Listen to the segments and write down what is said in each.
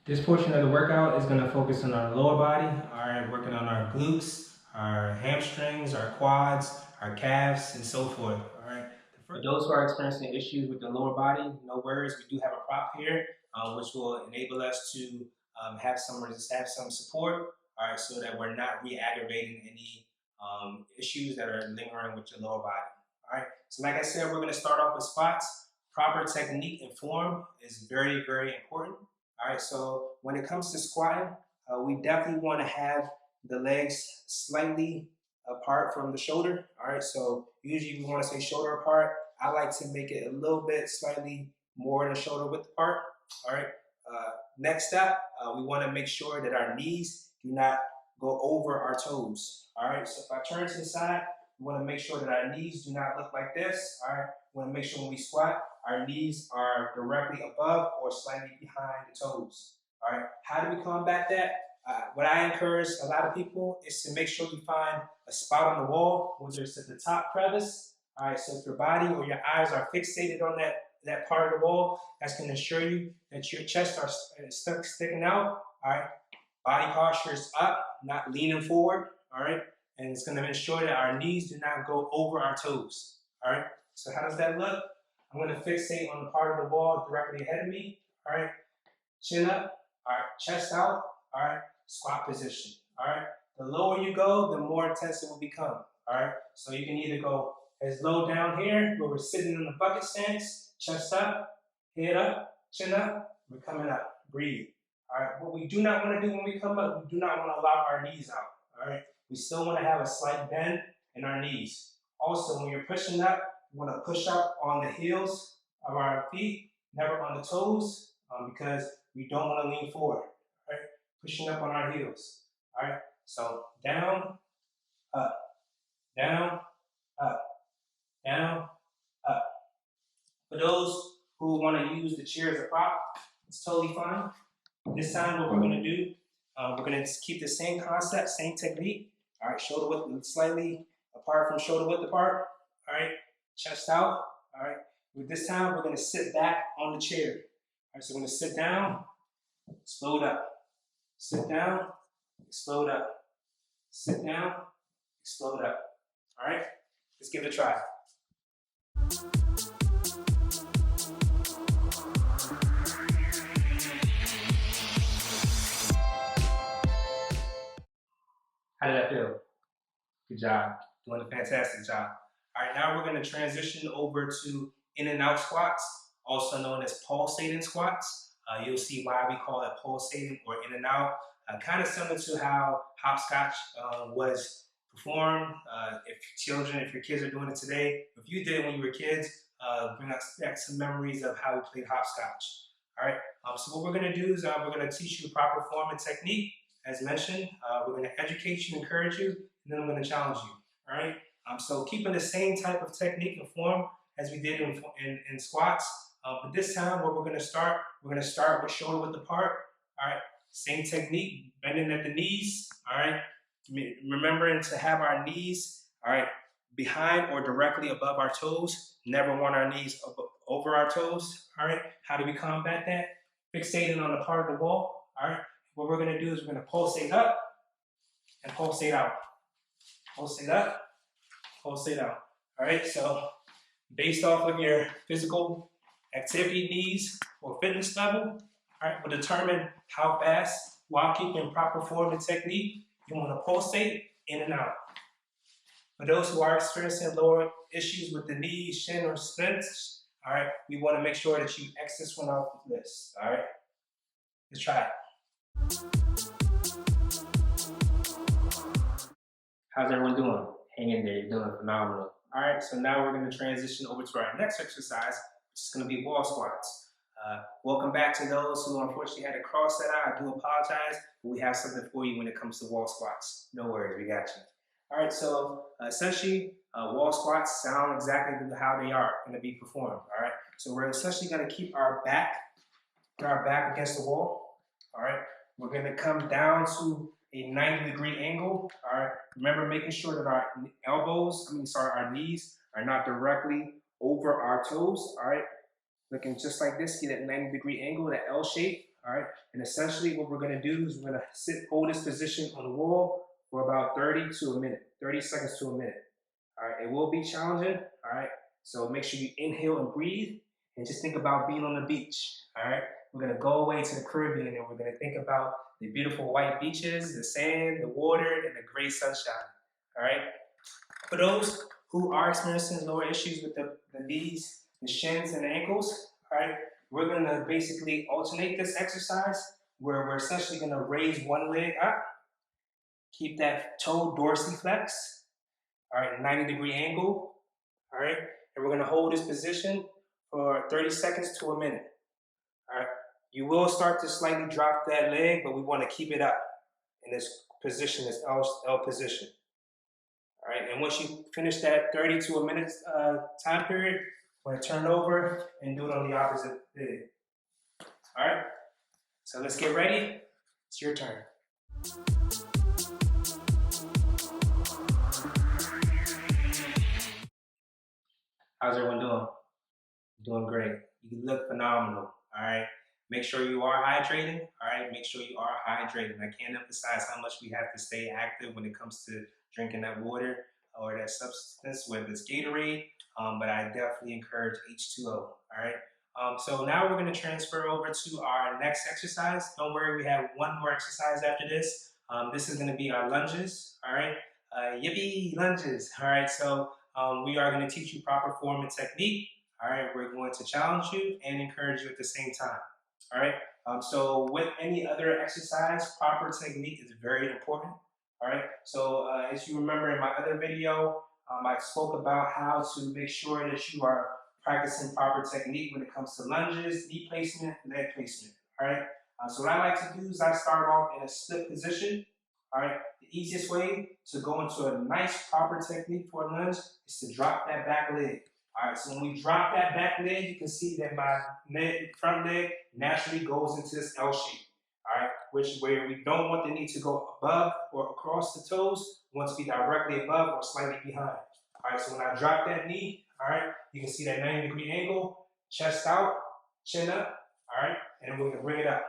This portion of the workout is going to focus on our lower body, all right, working on our glutes, our hamstrings, our quads, our calves, and so forth, all right. For those who are experiencing issues with the lower body, no worries, we do have a prop here, which will enable us to have some support, all right, so that we're not re-aggravating any issues that are lingering with your lower body, all right. So like I said, we're going to start off with squats. Proper technique and form is very, very important. All right, so when it comes to squatting, we definitely want to have the legs slightly apart from the shoulder. All right, so usually we want to say shoulder apart. I like to make it a little bit slightly more than shoulder width apart. All right, next step, we want to make sure that our knees do not go over our toes. All right, so if I turn to the side, we want to make sure that our knees do not look like this. All right, we want to make sure when we squat, our knees are directly above or slightly behind the toes. All right, how do we combat that? What I encourage a lot of people is to make sure you find a spot on the wall, whether it's at the top crevice. All right, so if your body or your eyes are fixated on that part of the wall, that's going to assure you that your chest are sticking out. All right, body posture is up, not leaning forward. All right, and it's going to ensure that our knees do not go over our toes. All right, so how does that look? I'm going to fixate on the part of the wall directly ahead of me. All right, chin up. All right, chest out. All right, squat position. All right, the lower you go, the more intense it will become. All right, so you can either go as low down here, where we're sitting in the bucket stance, chest up, head up, chin up, we're coming up. Breathe. All right, what we do not want to do when we come up, we do not want to lock our knees out. All right, we still want to have a slight bend in our knees. Also, when you're pushing up, we want to push up on the heels of our feet, never on the toes, because we don't want to lean forward. Right? Pushing up on our heels. All right. So down, up, down, up, down, up. For those who want to use the chair as a prop, it's totally fine. This time, what we're going to do, we're going to keep the same concept, same technique. All right. Shoulder width slightly apart from shoulder width apart. All right. Chest out. All right. With this time, we're going to sit back on the chair. All right. So we're going to sit down, explode up. Sit down, explode up. Sit down, explode up. All right. Let's give it a try. How did that feel? Good job. Doing a fantastic job. All right, now we're going to transition over to in and out squats, also known as pulsating squats. You'll see why we call it pulsating or in and out. Kind of similar to how hopscotch was performed. If your kids are doing it today, if you did it when you were kids, bring us back some memories of how we played hopscotch. All right, so what we're going to do is we're going to teach you the proper form and technique. As mentioned, we're going to educate you, encourage you, and then I'm going to challenge you. All right. So keeping the same type of technique and form as we did in squats. But this time, what we're going to start with shoulder width apart. All right. Same technique, bending at the knees. All right. Remembering to have our knees, all right, behind or directly above our toes. Never want our knees over our toes. All right. How do we combat that? Fixating on the part of the wall. All right. What we're going to do is we're going to pulsate up and pulsate out. Pulsate up, pulsate out. All right, so based off of your physical activity needs or fitness level, all right, will determine how fast, while keeping proper form and technique, you want to pulsate in and out. For those who are experiencing lower issues with the knees, shin, or splints, all right, we want to make sure that you X this one off the list. All right, let's try it. How's everyone doing? Hang in there, you're doing phenomenal. All right, so now we're going to transition over to our next exercise, which is going to be wall squats. Welcome back to those who unfortunately had to cross that out. I do apologize, but we have something for you when it comes to wall squats. No worries, we got you. All right, so essentially, wall squats sound exactly how they are going to be performed. All right, so we're essentially going to keep our back against the wall. All right, we're going to come down to a 90-degree angle. All right. Remember making sure that our knees are not directly over our toes. All right. Looking just like this, see that 90-degree angle, that L shape. all right? And essentially what we're gonna do is we're gonna hold this position on the wall for about 30 to a minute, 30 seconds to a minute, all right? It will be challenging, all right? So make sure you inhale and breathe and just think about being on the beach, all right? We're gonna go away to the Caribbean and we're gonna think about the beautiful white beaches, the sand, the water, and the great sunshine, all right? For those who are experiencing lower issues with the knees, the shins, and the ankles, all right, we're gonna basically alternate this exercise where we're essentially gonna raise one leg up, keep that toe dorsiflex, all right, 90-degree angle, all right, and we're gonna hold this position for 30 seconds to a minute, all right. You will start to slightly drop that leg, but we wanna keep it up in this position, this L position. All right, and once you finish that 30 to a minute time period, we're gonna turn over and do it on the opposite leg. All right, so let's get ready. It's your turn. How's everyone doing? Doing great. You look phenomenal. All right. Make sure you are hydrating. All right. Make sure you are hydrating. I can't emphasize how much we have to stay active when it comes to drinking that water or that substance, whether it's Gatorade. But I definitely encourage H2O. All right. So now we're going to transfer over to our next exercise. Don't worry, we have one more exercise after this. This is going to be our lunges. All right. Yippee lunges. All right. So we are going to teach you proper form and technique. All right, we're going to challenge you and encourage you at the same time. All right, so with any other exercise, proper technique is very important. All right, so as you remember in my other video, I spoke about how to make sure that you are practicing proper technique when it comes to lunges, knee placement, leg placement. All right, so what I like to do is I start off in a split position. All right, the easiest way to go into a nice proper technique for a lunge is to drop that back leg. All right, so when we drop that back leg, you can see that my front leg naturally goes into this L shape. All right, where we don't want the knee to go above or across the toes, we want to be directly above or slightly behind. All right, so when I drop that knee, all right, you can see that 90-degree angle, chest out, chin up, all right, and we're gonna bring it up.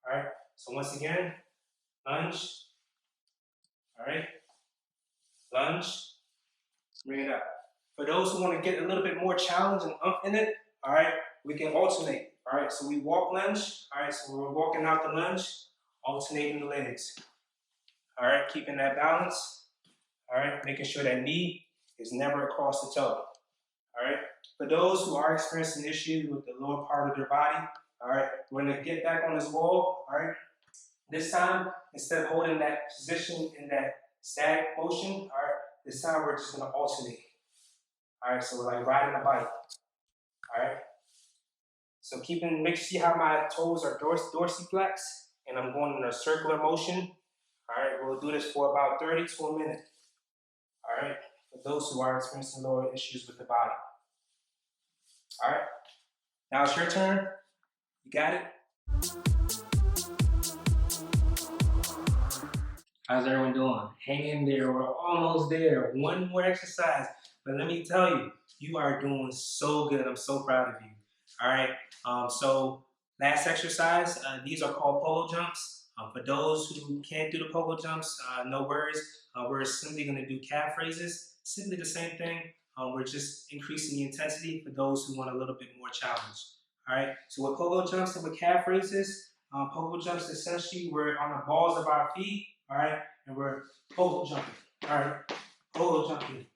All right, so once again, lunge, all right, lunge, bring it up. For those who want to get a little bit more challenge and in it, all right, we can alternate. All right, so we walk lunge. All right, so we're walking out the lunge, alternating the legs. All right, keeping that balance. All right, making sure that knee is never across the toe. All right, for those who are experiencing issues with the lower part of their body, all right, we're gonna get back on this wall. All right, this time instead of holding that position in that static motion, all right, this time we're just gonna alternate. All right, so we're like riding a bike. All right. So see how my toes are dorsiflex, and I'm going in a circular motion. All right, we'll do this for about 30 to a minute. All right, for those who are experiencing lower issues with the body. All right, now it's your turn. You got it? How's everyone doing? Hang in there, we're almost there. One more exercise. But let me tell you, you are doing so good. I'm so proud of you. All right. So last exercise, these are called polo jumps. For those who can't do the polo jumps, no worries. We're simply going to do calf raises. Simply the same thing. We're just increasing the intensity for those who want a little bit more challenge. All right. So with polo jumps and with calf raises, polo jumps essentially we're on the balls of our feet. All right, and we're polo jumping. All right, polo jumping.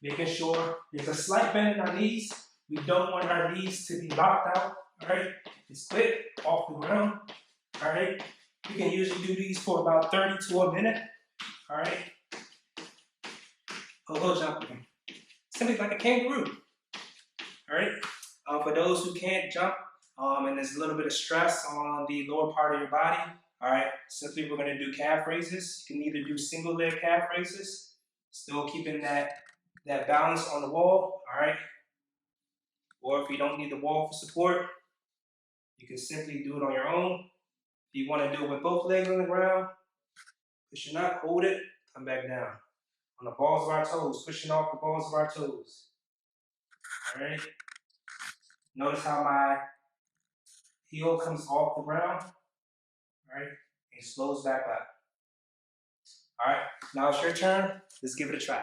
Making sure there's a slight bend in our knees. We don't want our knees to be locked out. All right, it's quick off the ground. All right, you can usually do these for about 30 to a minute. All right, polo jumping. Simply like a kangaroo. All right, for those who can't jump and there's a little bit of stress on the lower part of your body. All right, simply we're going to do calf raises. You can either do single leg calf raises, still keeping that balance on the wall, all right? Or if you don't need the wall for support, you can simply do it on your own. If you want to do it with both legs on the ground, pushing up, hold it, come back down. On the balls of our toes, pushing off the balls of our toes. All right? Notice how my heel comes off the ground. all right? And slows back up. All right, now it's your turn. Let's give it a try.